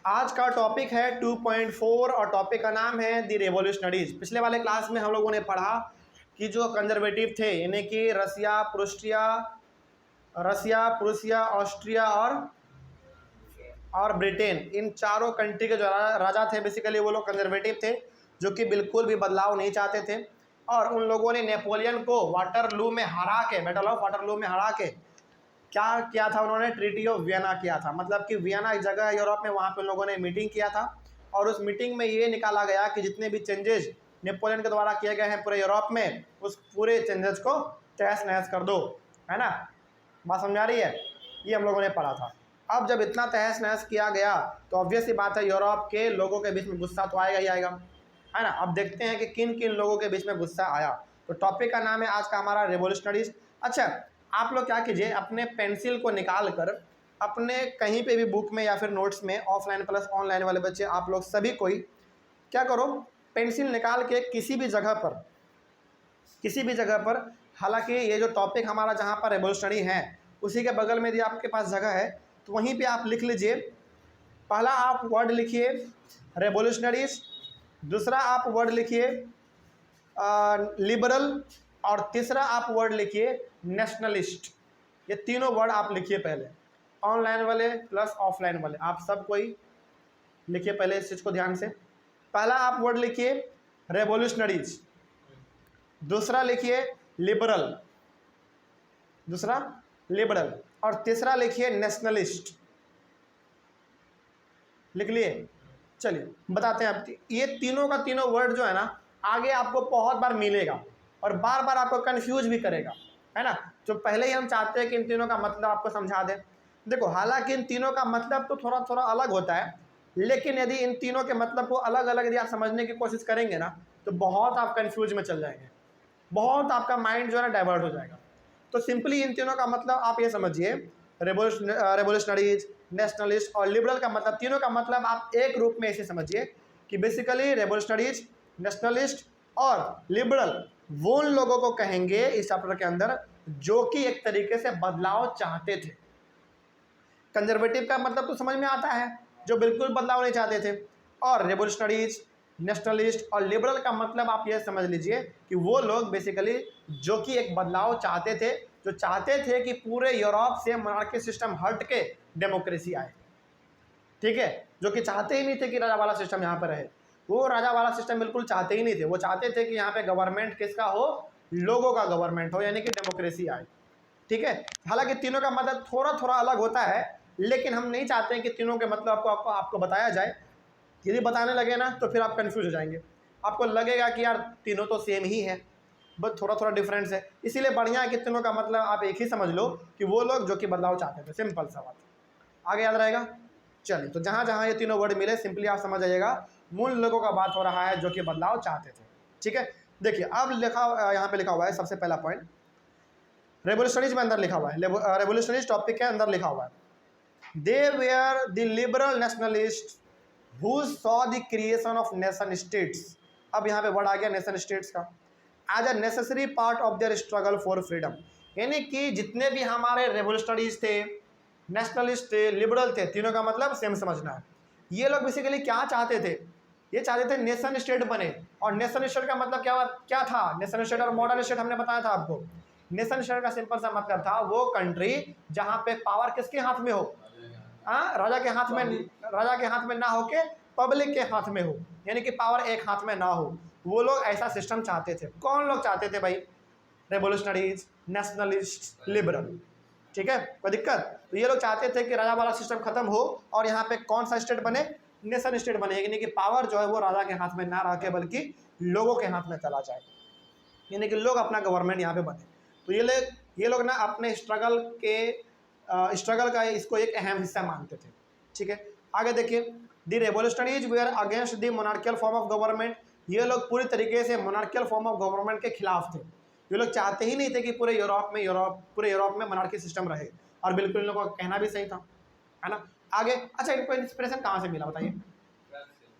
आज का टॉपिक है 2.4 और टॉपिक का नाम है द रेवोल्यूशनरीज। पिछले वाले क्लास में हम लोगों ने पढ़ा कि जो कंजर्वेटिव थे यानी कि रसिया, प्रूसिया, ऑस्ट्रिया और ब्रिटेन, इन चारों कंट्री के जो राजा थे बेसिकली वो लोग कंजर्वेटिव थे, जो कि बिल्कुल भी बदलाव नहीं चाहते थे। और उन लोगों ने नेपोलियन को वाटरलू में हरा के, बैटल ऑफ वाटरलू में हरा के क्या किया था, उन्होंने ट्रीटी ऑफ वियना किया था। मतलब कि वियना एक जगह है यूरोप में, वहाँ पे उन लोगों ने मीटिंग किया था और उस मीटिंग में ये निकाला गया कि जितने भी चेंजेस नेपोलियन के द्वारा किए गए हैं पूरे यूरोप में, उस पूरे चेंजेस को तहस नहस कर दो, है ना। बात समझ आ रही है? ये हम लोगों ने पढ़ा था। अब जब इतना तहस नहस किया गया तो ऑब्वियस सी बात है यूरोप के लोगों के बीच में गुस्सा तो आएगा ही आएगा, है ना। अब देखते हैं कि किन किन लोगों के बीच में गुस्सा आया। तो टॉपिक का नाम है आज का हमारा रेवोल्यूशनरीज। अच्छा, आप लोग क्या कीजिए, अपने पेंसिल को निकाल कर अपने कहीं पे भी बुक में या फिर नोट्स में, ऑफलाइन प्लस ऑनलाइन वाले बच्चे आप लोग सभी कोई क्या करो, पेंसिल निकाल के किसी भी जगह पर, हालांकि ये जो टॉपिक हमारा जहाँ पर रेवोल्यूशनरी है उसी के बगल में यदि आपके पास जगह है तो वहीं पे आप लिख लीजिए। पहला आप वर्ड लिखिए रेवोल्यूशनरीज, दूसरा आप वर्ड लिखिए लिबरल, और तीसरा आप वर्ड लिखिए नेशनलिस्ट। ये तीनों वर्ड आप लिखिए पहले, ऑनलाइन वाले प्लस ऑफलाइन वाले, आप सब कोई लिखिए पहले इस चीज़ को ध्यान से। पहला आप वर्ड लिखिए रेवोल्यूशनरीज, दूसरा लिखिए लिबरल, और तीसरा लिखिए नेशनलिस्ट। लिख लिए? चलिए बताते हैं। अब ये तीनों का तीनों वर्ड जो है ना आगे आपको बहुत बार मिलेगा और बार बार आपको कंफ्यूज भी करेगा, है ना। तो पहले ही हम चाहते हैं कि इन तीनों का मतलब आपको समझा दें। देखो, हालांकि इन तीनों का मतलब तो थोड़ा थोड़ा अलग होता है, लेकिन यदि इन तीनों के मतलब को अलग अलग यदि आप समझने की कोशिश करेंगे ना तो बहुत आप कंफ्यूज में चल जाएंगे, बहुत आपका माइंड जो है ना डाइवर्ट हो जाएगा। तो सिंपली इन तीनों का मतलब आप ये समझिए, रेवोल्यूशनरीज, नेशनलिस्ट और लिबरल का मतलब, तीनों का मतलब आप एक रूप में ऐसे समझिए कि बेसिकली रेवोल्यूशनरीज, नेशनलिस्ट और लिबरल वो उन लोगों को कहेंगे इस चैप्टर के अंदर जो कि एक तरीके से बदलाव चाहते थे। कंजर्वेटिव का मतलब तो समझ में आता है, जो बिल्कुल बदलाव नहीं चाहते थे, और रेवोल्यूशनरीज, नेशनलिस्ट और लिबरल का मतलब आप ये समझ लीजिए कि वो लोग बेसिकली जो कि एक बदलाव चाहते थे, जो चाहते थे कि पूरे यूरोप से मोनार्की सिस्टम हट के डेमोक्रेसी आए, ठीक है। जो कि चाहते ही नहीं थे कि राजा वाला सिस्टम यहाँ पर रहे, वो राजा वाला सिस्टम बिल्कुल चाहते ही नहीं थे। वो चाहते थे कि यहाँ पे गवर्नमेंट किसका हो, लोगों का गवर्नमेंट हो, यानी कि डेमोक्रेसी आए, ठीक है। हालांकि तीनों का मतलब थोड़ा थोड़ा अलग होता है, लेकिन हम नहीं चाहते हैं कि तीनों के मतलब आपको बताया जाए। यदि बताने लगे ना तो फिर आप कंफ्यूज हो जाएंगे, आपको लगेगा कि यार तीनों तो सेम ही है, बस थोड़ा थोड़ा डिफरेंस है। इसीलिए बढ़िया है कि तीनों का मतलब आप एक ही समझ लो कि वो लोग जो कि बदलाव चाहते थे। सिंपल सा बात, आगे याद रहेगा। चलिए, तो जहाँ जहाँ ये तीनों वर्ड मिले सिंपली आप समझ जाइएगा मूल लोगों का बात हो रहा है जो कि बदलाव चाहते थे, ठीक है। देखिए अब यहाँ पे लिखा हुआ है सबसे पहला पॉइंट, रेवोल्यूशनरीज में अंदर लिखा हुआ है, रेवोल्यूशनरीज टॉपिक के अंदर लिखा हुआ है, they were the liberal nationalist who saw the creation of nation states। अब यहाँ पे वर्ड आ गया नेशन स्टेट्स का, as a necessary part of their struggle for freedom. यानी कि जितने भी हमारे रेवोल्यूशनरीज थे, नेशनलिस्ट थे, लिबरल थे, तीनों का मतलब सेम समझना है। ये लोग बेसिकली क्या चाहते थे, ये चाहते थे नेशन स्टेट बने। और नेशन स्टेट का मतलब क्या था, नेशन स्टेट और मॉडर्न स्टेट हमने बताया था आपको। नेशन स्टेट का सिंपल सा मतलब था वो कंट्री जहाँ पे पावर किसके हाथ में हो, राजा के हाथ में ना हो के पब्लिक के हाथ में हो, यानी कि पावर एक हाथ में ना हो। वो लोग ऐसा सिस्टम चाहते थे। कौन लोग चाहते थे भाई? रेवोल्यूशनरीज, नेशनलिस्ट, लिबरल, ठीक है। कोई दिक्कत? तो ये लोग चाहते थे कि राजा वाला सिस्टम खत्म हो और यहाँ पे कौन सा स्टेट बने, नेशन स्टेट बने, यानी कि पावर जो है वो राजा के हाथ में ना रह के बल्कि लोगों के हाथ में चला जाए, यानी कि लोग अपना गवर्नमेंट यहाँ पे बने। तो ये लोग ना अपने स्ट्रगल का इसको एक अहम हिस्सा मानते थे, ठीक है। आगे देखिए, the revolutionaries were against the monarchical form of government. ये लोग पूरी तरीके से मोनार्कियल फॉर्म ऑफ गवर्नमेंट के खिलाफ थे। ये लोग चाहते ही नहीं थे कि पूरे यूरोप में मोनार्की सिस्टम रहे, और बिल्कुल इन लोगों का कहना भी सही था, है ना। आगे, अच्छा, इनको इंस्पिरेशन कहाँ से मिला बताइए?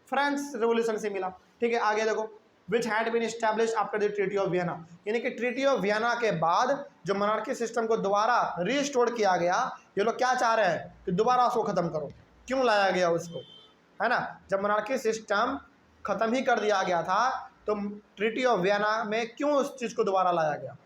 फ्रांस रेवोल्यूशन से मिला, ठीक है। आगे देखो, which had been established after the treaty of Vienna. यानी कि ट्रीटी ऑफ वियना के बाद जो मोनार्की सिस्टम को दोबारा रिस्टोर किया गया, ये लोग क्या चाह रहे हैं कि दोबारा उसको खत्म करो। क्यों लाया गया उसको? है ना। जब मोनार्की सिस्टम ख़त्म ही कर दिया गया था तो ट्रीटी ऑफ वियना में क्यों उस चीज़ को दोबारा लाया गया,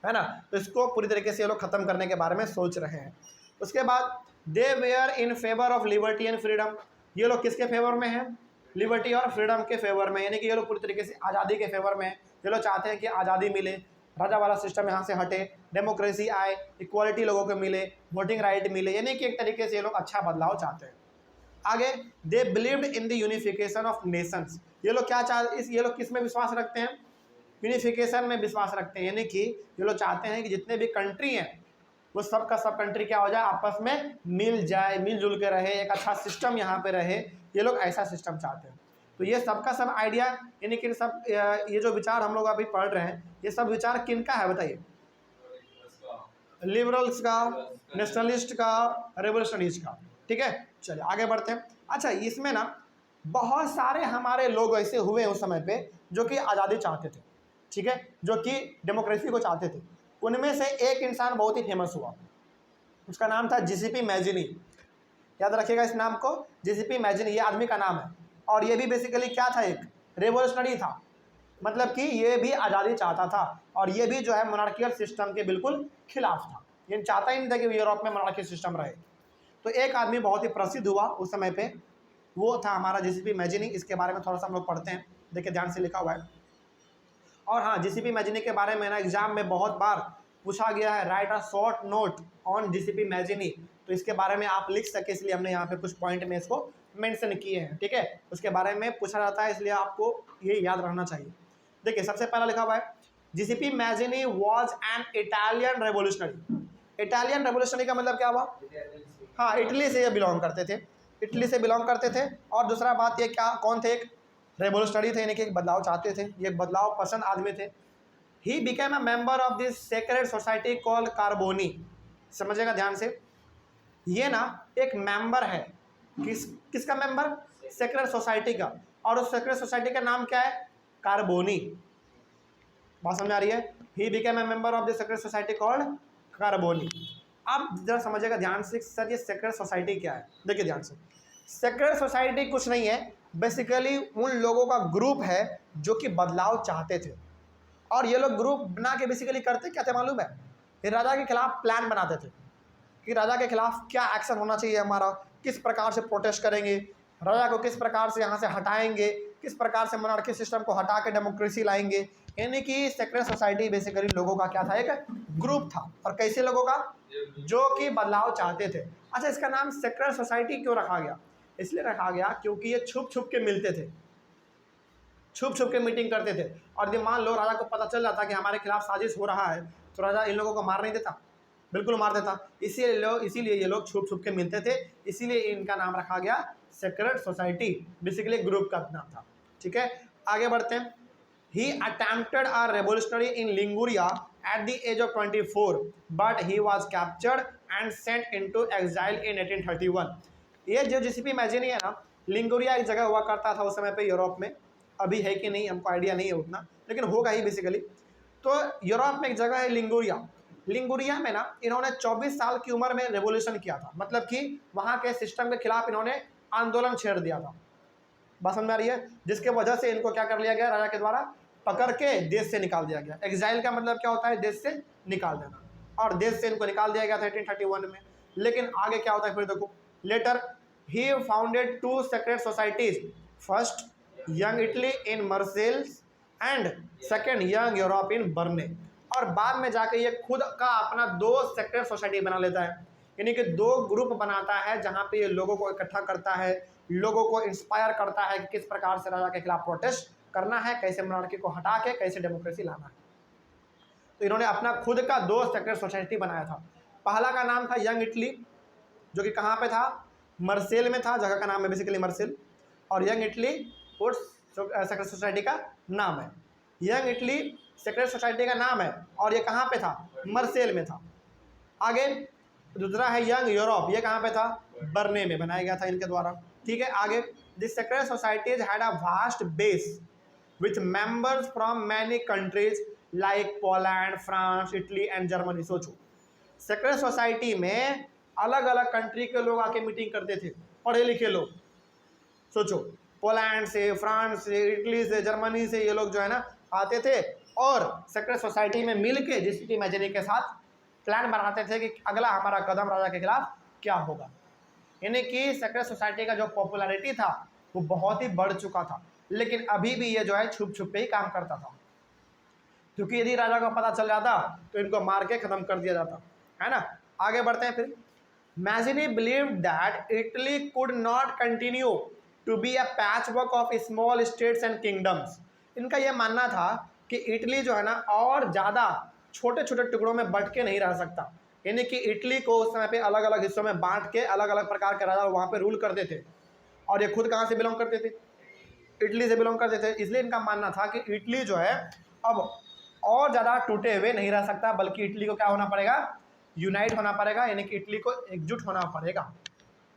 है ना। तो इसको पूरी तरीके से ये लोग ख़त्म करने के बारे में सोच रहे हैं। उसके बाद they were in favour of liberty and freedom, ये लोग किसके फेवर में हैं, लिबर्टी और फ्रीडम के फेवर में, यानी कि ये लोग पूरी तरीके से आज़ादी के फेवर में हैं। ये लोग चाहते हैं कि आज़ादी मिले, राजा वाला सिस्टम यहाँ से हटे, डेमोक्रेसी आए, इक्वालिटी लोगों को मिले, वोटिंग राइट मिले, यानी कि एक तरीके से ये लोग अच्छा बदलाव चाहते हैं। आगे they believed in the unification of Nations, ये लोग क्या ये लोग किस में विश्वास रखते हैं, यूनिफिकेशन में विश्वास रखते हैं, यानी कि ये लोग चाहते हैं कि जितने भी कंट्री हैं वो सब का सब कंट्री क्या हो जाए, आपस में मिल जाए, मिलजुल के रहे, एक अच्छा सिस्टम यहाँ पे रहे, ये लोग ऐसा सिस्टम चाहते हैं। तो ये सबका सब आइडिया, यानी कि सब ये जो विचार हम लोग अभी पढ़ रहे हैं, ये सब विचार किन का है बताइए, लिबरल्स का, नेशनलिस्ट का, रेवोल्यूशनरीज का। ठीक है, चलिए आगे बढ़ते हैं। अच्छा, इसमें ना बहुत सारे हमारे लोग ऐसे हुए उस समय पे जो कि आज़ादी चाहते थे, ठीक है, जो कि डेमोक्रेसी को चाहते थे। उनमें से एक इंसान बहुत ही फेमस हुआ, उसका नाम था जीसीपी मैजिनी। याद रखिएगा इस नाम को, जीसीपी मैजिनी, ये आदमी का नाम है। और ये भी बेसिकली क्या था, एक रेवोल्यूशनरी था, मतलब कि ये भी आज़ादी चाहता था और ये भी जो है मोनार्कियल सिस्टम के बिल्कुल खिलाफ था। ये चाहता ही नहीं था कि यूरोप में मोनार्कियल सिस्टम रहे। तो एक आदमी बहुत ही प्रसिद्ध हुआ उस समय पे, वो था हमारा जीसीपी मैजिनी। इसके बारे में थोड़ा सा हम लोग पढ़ते हैं, देखिए ध्यान से लिखा हुआ है। और हाँ, जीसीपी मैजिनी के बारे में ना एग्जाम में बहुत बार पूछा गया है, right a short note on GCP Mazzini, तो इसके बारे में आप लिख सके इसलिए हमने यहाँ पे कुछ पॉइंट में इसको मेंशन किए हैं। ठीक है, उसके बारे में पूछा जाता है, इसलिए आपको ये याद रखना चाहिए। देखिए सबसे पहला लिखा हुआ है, GCP Mazzini was an Italian revolutionary. Italian revolutionary का मतलब क्या हुआ, हाँ, इटली से ये बिलोंग करते थे, इटली से बिलोंग करते थे। और दूसरा बात ये क्या, कौन थे, एक रेवोल्यूशनरी थे, यानी कि एक बदलाव चाहते थे, ये बदलाव पसंद आदमी थे। He became a member of this sacred society called Carbonari. समझिएगा ध्यान से, ये ना एक मेंबर है, किसका मेंबर, सेक्रेड सोसाइटी का, और उस सेक्रेड सोसाइटी का नाम क्या है, कार्बोनी। बात समझ आ रही है, he became a member of the sacred society called Carbonari. अब जरा समझिएगा ध्यान से, सर ये सेक्रेड सोसाइटी क्या है। देखिए ध्यान से, सेक्रेड सोसाइटी कुछ नहीं है, बेसिकली उन लोगों का ग्रुप है जो कि बदलाव चाहते थे। और ये लोग ग्रुप बना के बेसिकली करते क्या थे मालूम है, ये राजा के खिलाफ प्लान बनाते थे कि राजा के खिलाफ क्या एक्शन होना चाहिए हमारा, किस प्रकार से प्रोटेस्ट करेंगे, राजा को किस प्रकार से यहाँ से हटाएंगे, किस प्रकार से मोनार्की सिस्टम को हटा के डेमोक्रेसी लाएंगे। यानी कि सेक्रेड सोसाइटी बेसिकली लोगों का क्या था, एक ग्रुप था। और कैसे लोगों का, जो कि बदलाव चाहते थे। अच्छा, इसका नाम सेक्रेड सोसाइटी क्यों रखा गया, इसलिए रखा गया क्योंकि ये छुप छुप के मिलते थे, छुप छुप के मीटिंग करते थे। और यदि मान लो राजा को पता चल जाता कि हमारे खिलाफ साजिश हो रहा है, तो राजा इन लोगों को मार नहीं देता, बिल्कुल मार देता। इसीलिए ये लोग छुप छुप के मिलते थे, इसीलिए इनका नाम रखा गया सेक्रेड सोसाइटी, बेसिकली ग्रुप का नाम था। ठीक है, आगे बढ़ते हैं। He attempted a revolutionary in Liguria at the age of 24, but he was captured and sent into exile in 1831। ये जो जीसीपी मैजिनी है ना, लिंगुरिया एक जगह हुआ करता था उस समय पे यूरोप में, अभी है कि नहीं हमको आइडिया नहीं है उतना, लेकिन होगा ही बेसिकली। तो यूरोप में एक जगह है लिंगुरिया, लिंगुरिया में ना इन्होंने 24 साल की उम्र में रेवोल्यूशन किया था, मतलब कि वहाँ के सिस्टम के खिलाफ इन्होंने आंदोलन छेड़ दिया था। बात समझ में आ रही है, जिसके वजह से इनको क्या कर लिया गया, राजा के द्वारा पकड़ के देश से निकाल दिया गया। एग्जाइल का मतलब क्या होता है, देश से निकाल देना, और देश से इनको निकाल दिया गया था 1831 में। लेकिन आगे क्या होता है फिर देखो, later he founded 2 sacred societies, first Young Italy in Marseilles and second Young Europe in Berne. और बाद में जाके ये खुद का अपना 2 सेक्रेड सोसाइटी बना लेता है, यानी कि 2 ग्रुप बनाता है जहाँ पे ये लोगों को इकट्ठा करता है, लोगों को इंस्पायर करता है कि किस प्रकार से राजा के खिलाफ प्रोटेस्ट करना है, कैसे मोनार्की को हटा के कैसे डेमोक्रेसी लाना है। तो इन्होंने अपना खुद का 2 सेक्रेड सोसाइटी बनाया था। पहला का नाम था यंग इटली, जो कि कहाँ पे था, मर्सेल में था, जगह का नाम है बेसिकली मर्सेल। और यंग इटली उस सेक्रेड सोसाइटी का नाम है, यंग इटली सेक्रेड सोसाइटी का नाम है, और ये कहाँ पे था, मर्सेल में था। आगे दूसरा है यंग यूरोप, ये कहाँ पे था, बर्ने में बनाया गया था इनके द्वारा। ठीक है, आगे this sacred societies had a vast base with members from many countries like Poland, France, Italy and Germany. सोचो, सेक्रेड सोसाइटी में अलग अलग कंट्री के लोग आके मीटिंग करते थे, पढ़े लिखे लोग, सोचो, पोलैंड से, फ्रांस से, इटली से, जर्मनी से ये लोग जो है ना आते थे और सेक्रेट सोसाइटी में मिल के जीसीपी इमेजिनी के साथ प्लान बनाते थे कि अगला हमारा कदम राजा के खिलाफ क्या होगा। यानी कि सेक्रेट सोसाइटी का जो पॉपुलैरिटी था वो बहुत ही बढ़ चुका था, लेकिन अभी भी ये जो है छुप छुप के ही काम करता था, क्योंकि यदि राजा को पता चल जाता तो इनको मार के खत्म कर दिया जाता, है ना। आगे बढ़ते हैं फिर। Mazzini believed that Italy could not continue to be a patchwork of small states and kingdoms. इनका यह मानना था कि इटली जो है ना और ज़्यादा छोटे छोटे टुकड़ों में बंट के नहीं रह सकता। यानी कि इटली को उस समय पे अलग अलग हिस्सों में बांट के अलग अलग प्रकार के राजा वहाँ पे रूल करते थे, और ये खुद कहाँ से बिलोंग करते थे, इटली से बिलोंग करते थे। इसलिए इनका मानना था कि इटली जो है अब और ज़्यादा टूटे हुए नहीं रह सकता, बल्कि इटली को क्या होना पड़ेगा, यूनाइट होना पड़ेगा, यानी कि इटली को एकजुट होना पड़ेगा।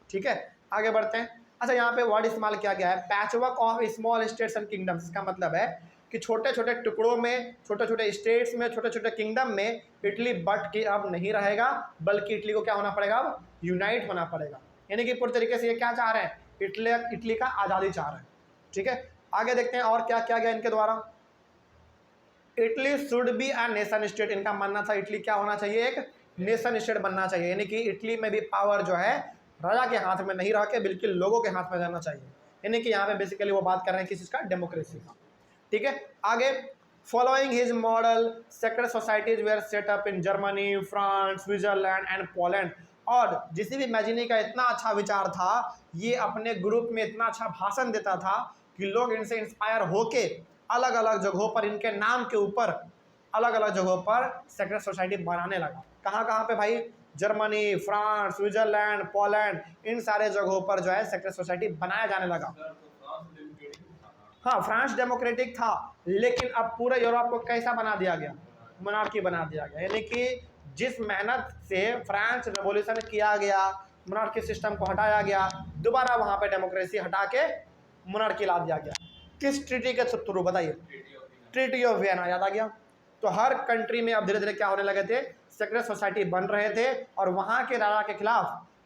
ठीक है, आगे बढ़ते हैं। अच्छा, यहाँ पे वर्ड इस्तेमाल किया गया है patchwork of small states and kingdoms. इसका मतलब है कि छोटे छोटे टुकड़ों में, छोटे छोटे स्टेट्स में, छोटे छोटे किंगडम में इटली बट के अब नहीं रहेगा, बल्कि इटली को क्या होना पड़ेगा, अब यूनाइट होना पड़ेगा। यानी कि पूरी तरीके से ये क्या चाह रहे हैं, इटली का आज़ादी चाह रहे हैं। ठीक है, आगे देखते हैं और क्या किया गया इनके द्वारा। Italy should be a nation state. इनका मानना था इटली क्या होना चाहिए, एक नेशन स्टेट बनना चाहिए। यानी कि इटली में भी पावर जो है राजा के हाथ में नहीं रह के बिल्कुल लोगों के हाथ में जाना चाहिए। यानी कि यहाँ पे बेसिकली वो बात कर रहे हैं किस चीज़ का, डेमोक्रेसी का। ठीक है, आगे following his model secret societies were set up in Germany, France, Switzerland and Poland. और जिस भी मैजिनी का इतना अच्छा विचार था, ये अपने ग्रुप में इतना अच्छा भाषण देता था कि लोग इनसे इंस्पायर होके अलग अलग जगहों पर इनके नाम के ऊपर अलग अलग जगहों पर सेक्रेट सोसाइटी बनाने लगा। कहाँ कहाँ पे भाई, जर्मनी, फ्रांस, स्विट्जरलैंड, पोलैंड, इन सारे जगहों पर जो है सेक्रेट सोसाइटी बनाया जाने लगा। हाँ, फ्रांस डेमोक्रेटिक था, लेकिन अब पूरे यूरोप को कैसा बना दिया गया, मोनार्की बना दिया गया। यानी कि जिस मेहनत से फ्रांस रेवोल्यूशन किया गया, मोनार्की सिस्टम को हटाया गया, दोबारा वहाँ पे डेमोक्रेसी हटा के मोनार्की ला दिया गया। किस ट्रीटी के थ्रू, बताइए, ट्रीटी ऑफ वियना। याद आ गया। तो हर कंट्री में अब धीरे धीरे क्या होने लगे थे, सेक्रेट सोसाइटी बन रहे थे, और वहाँ के राजा के खिलाफ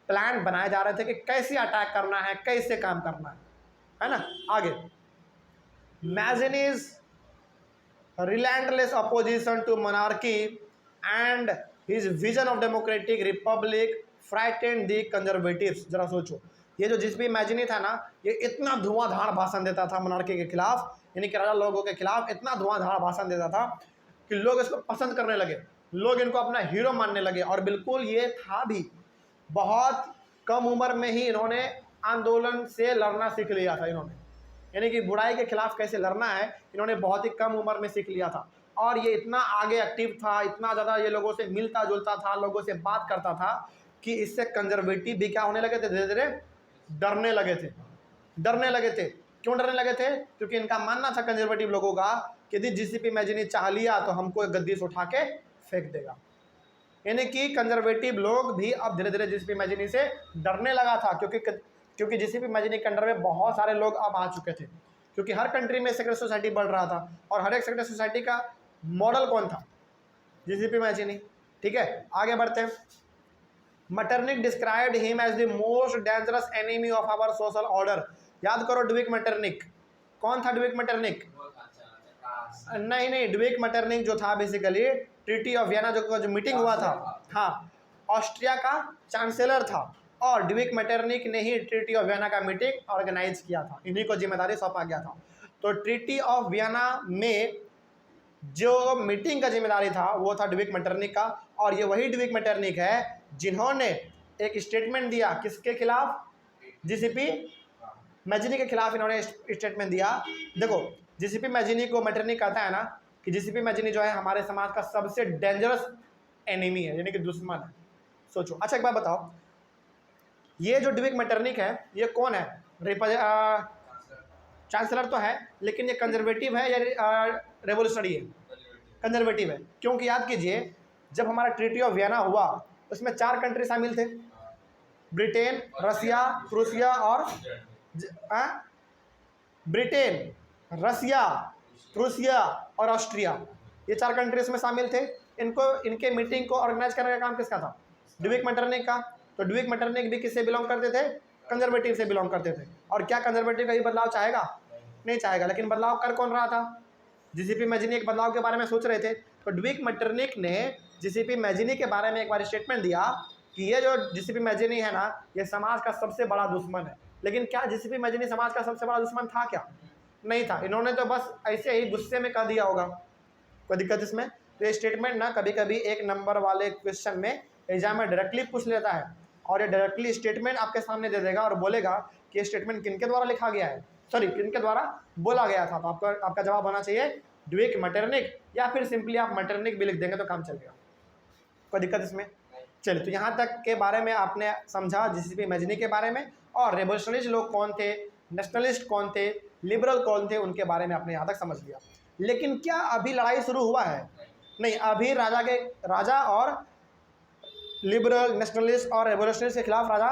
प्लान बनाए जा रहे थे कि कैसे अटैक करना है, कैसे काम करना है ना। आगे, मैजिनीज relentless opposition to monarchy and his vision of democratic republic frightened the conservatives। जरा सोचो, ये जो जिस भी मैजिनी था ना, ये इतना धुआंधार भाषण देता था मोनार्की के खिलाफ, यानी कि राजा लोगों के खिलाफ इतना धुआंधार भाषण देता था कि लोग इसको पसंद करने लगे, लोग इनको अपना हीरो मानने लगे। और बिल्कुल ये था भी, बहुत कम उम्र में ही इन्होंने आंदोलन से लड़ना सीख लिया था इन्होंने, यानी कि बुराई के खिलाफ कैसे लड़ना है इन्होंने बहुत ही कम उम्र में सीख लिया था। और ये इतना आगे एक्टिव था, इतना ज़्यादा ये लोगों से मिलता जुलता था, लोगों से बात करता था कि इससे कंजर्वेटिव भी क्या होने लगे थे, धीरे धीरे डरने लगे थे। डरने लगे थे, क्यों डरने लगे थे, क्योंकि इनका मानना था कंजर्वेटिव लोगों का कि यदि जीसीपी मैजिनी चाह लिया तो हमको एक गद्दी से उठा के फेंक देगा। यानी कि कंजर्वेटिव लोग भी अब धीरे धीरे जीसीपी मैजिनी से डरने लगा था, क्योंकि जीसीपी मैजिनी के अंडर में बहुत सारे लोग अब आ चुके थे, क्योंकि हर कंट्री में सेक्रेट सोसाइटी बढ़ रहा था, और हर एक सेक्रेट सोसाइटी का मॉडल कौन था, जीसीपी मैजिनी। ठीक है, आगे बढ़ते हैं। Metternich described him as the most dangerous enemy of our social order. याद करो ड्यूक मैटरनिक, कौन था ड्यूक मैटरनिक? नहीं, ड्यूक मैटरनिक जो था बेसिकली ट्रीटी ऑफ वियना जो मीटिंग हुआ था, हाँ, ऑस्ट्रिया का चांसलर था, और ड्यूक मैटरनिक ने ही ट्रीटी ऑफ वियना का मीटिंग ऑर्गेनाइज किया था, इन्हीं को जिम्मेदारी सौंपा गया था। तो ट्रीटी ऑफ वियना में जो मीटिंग का जिम्मेदारी था वो था ड्यूक मैटरनिक का, और ये वही ड्यूक मैटरनिक है जिन्होंने एक स्टेटमेंट दिया किसके खिलाफ, जीसीपी मैजिनी के खिलाफ इन्होंने स्टेटमेंट दिया। देखो, जीसीपी मैजिनी को मैटरनिक कहता है ना कि जीसीपी मैजिनी जो है हमारे समाज का सबसे डेंजरस एनिमी है, यानी कि दुश्मन है। सोचो, अच्छा एक बात बताओ, ये जो ड्यूक मैटरनिक है ये कौन है? चांसलर तो है, लेकिन ये कंजर्वेटिव है या रेवोल्यूशनरी है? कंजर्वेटिव है, क्योंकि याद कीजिए जब हमारा ट्रीटी ऑफ वियना हुआ उसमें 4 कंट्री शामिल थे, ब्रिटेन, रसिया, प्रूसिया और ब्रिटेन, रसिया, प्रूसिया और ऑस्ट्रिया, ये 4 कंट्री इसमें शामिल थे। इनके मीटिंग को ऑर्गेनाइज करने का काम किसका था? ड्यूक मैटरनिक का। तो ड्यूक मैटरनिक भी किससे बिलोंग करते थे? कंजर्वेटिव से बिलोंग करते थे। और क्या कंजर्वेटिव कभी बदलाव चाहेगा? नहीं चाहेगा। लेकिन बदलाव कर कौन रहा था? जीसीपी मैजिनी एक बदलाव के बारे में सोच रहे थे। तो ड्विक मैटरनिक ने जीसीपी मैजिनी के बारे में एक बार स्टेटमेंट दिया कि ये जो जीसीपी मैजिनी है ना, ये समाज का सबसे बड़ा दुश्मन है। लेकिन क्या जीसीपी मैजिनी समाज का सबसे बड़ा दुश्मन था क्या? नहीं था। इन्होंने तो बस ऐसे ही गुस्से में कह दिया होगा। कोई दिक्कत इसमें? तो ये स्टेटमेंट ना कभी कभी 1 नंबर वाले क्वेश्चन में एग्जाम में डायरेक्टली पूछ लेता है, और ये डायरेक्टली स्टेटमेंट आपके सामने दे देगा और बोलेगा कि ये स्टेटमेंट किनके द्वारा लिखा गया है, सॉरी किनके द्वारा बोला गया था। तो आपका जवाब होना चाहिए ड्विक मैटरनिक, या फिर सिंपली आप मैटरनिक भी लिख देंगे तो काम चल गया। कोई दिक्कत इसमें? चलिए, तो यहाँ तक के बारे में आपने समझा जीसीपी मैजिनी के बारे में, और रेवोल्यूशनरिस्ट लोग कौन थे, नेशनलिस्ट कौन थे, लिबरल कौन थे, उनके बारे में आपने यहाँ तक समझ लिया। लेकिन क्या अभी लड़ाई शुरू हुआ है? नहीं, अभी राजा और लिबरल, नेशनलिस्ट और रेवोल्यूशनरिस्ट के खिलाफ राजा,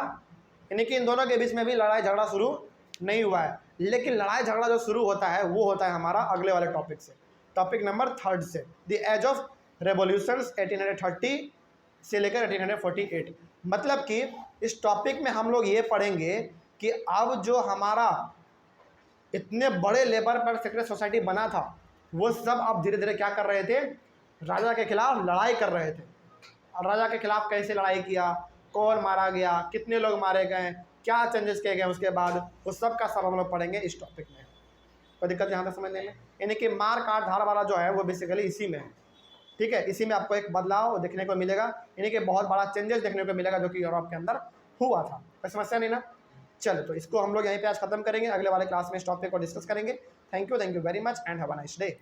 यानी कि इन दोनों के बीच में भी लड़ाई झगड़ा शुरू नहीं हुआ है। लेकिन लड़ाई झगड़ा जो शुरू होता है वो होता है हमारा अगले वाले टॉपिक से, टॉपिक नंबर 3 से, द एज ऑफ रेवोल्यूशंस 1830 से लेकर 1848। मतलब कि इस टॉपिक में हम लोग ये पढ़ेंगे कि अब जो हमारा इतने बड़े लेवल पर सेक्रेट सोसाइटी बना था, वो सब अब धीरे धीरे क्या कर रहे थे? राजा के खिलाफ लड़ाई कर रहे थे। और राजा के खिलाफ कैसे लड़ाई किया, कौन मारा गया, कितने लोग मारे गए, क्या चेंजेस किए गए उसके बाद, वो सब का सब हम लोग पढ़ेंगे इस टॉपिक में। कोई दिक्कत यहाँ तक समझने में? यानी कि मार काट धार वाला जो है वो बेसिकली इसी में है। ठीक है, इसी में आपको एक बदलाव देखने को मिलेगा, यानी कि बहुत बड़ा चेंजेस देखने को मिलेगा जो कि यूरोप के अंदर हुआ था। कोई समस्या नहीं ना? चलो, तो इसको हम लोग यहीं पे आज खत्म करेंगे। अगले वाले क्लास में इस टॉपिक को डिस्कस करेंगे। Thank you very much and have a nice day.